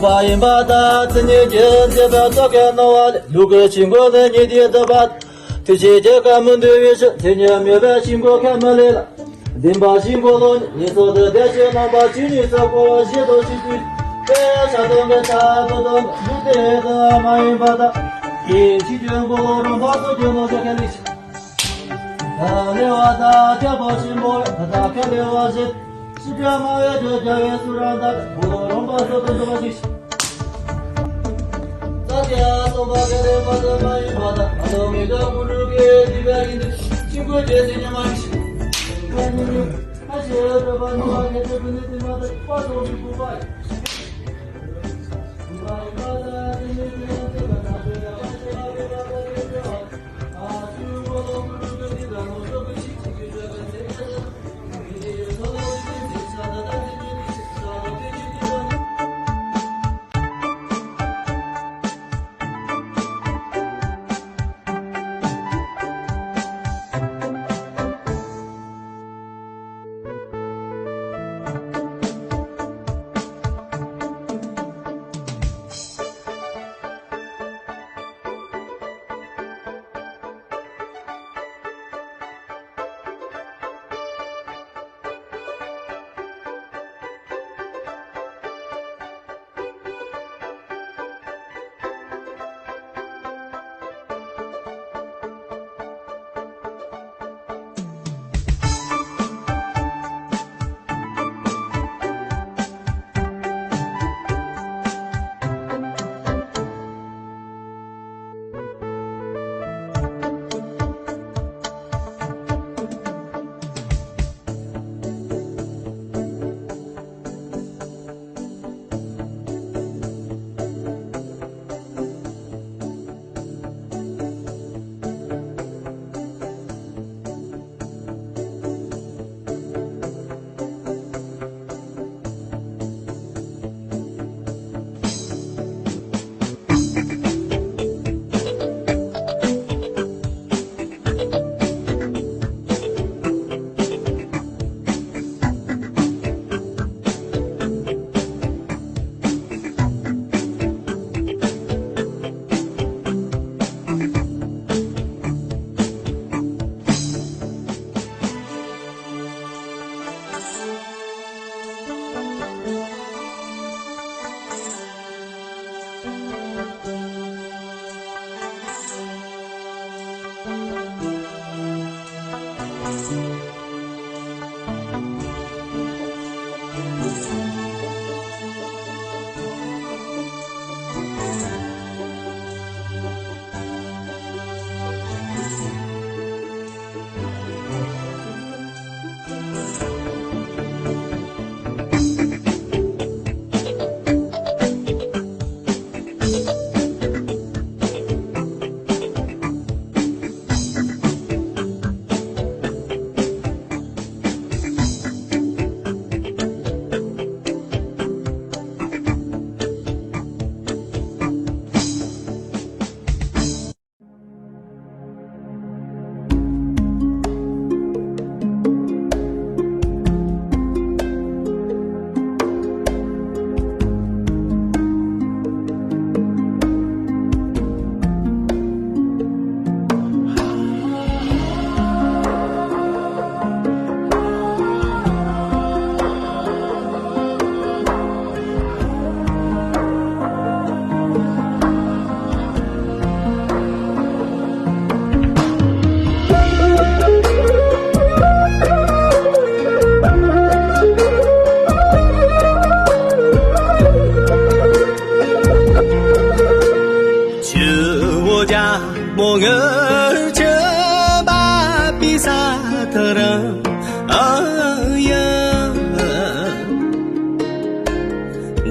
把银把大，子女间这把早干闹完了，如果经过了你的这把，推起这个门对卫生，今年没把经过开门来了，零把经过了你说的那些能把子女照顾我些东西对，别啥东个啥不懂，你得的把银把大，天气全部让把手就能就开力气。他留我大家把心摸，他打开留我心。是这么也就这也是让他不能让把手动作进行。大家都把这里把这满一把的，俺都没个不知给里边人的，经过这些年满一些。还是这把你把这这边的他妈的把手就不摆。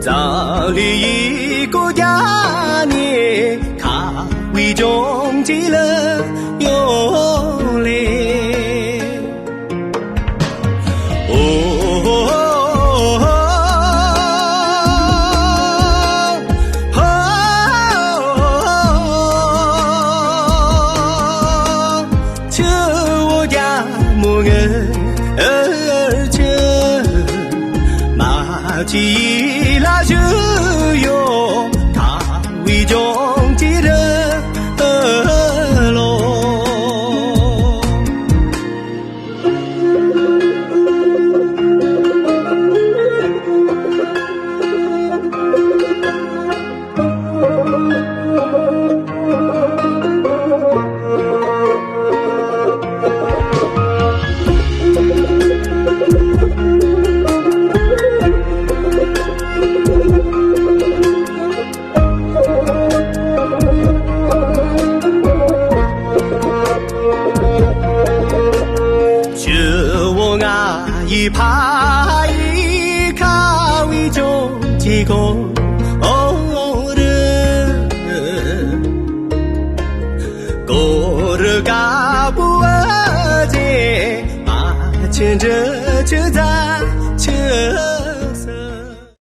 早立一个家年，他为中极了有嘞。求我家母儿求马蹄拉就有。卡伊卡为中几个。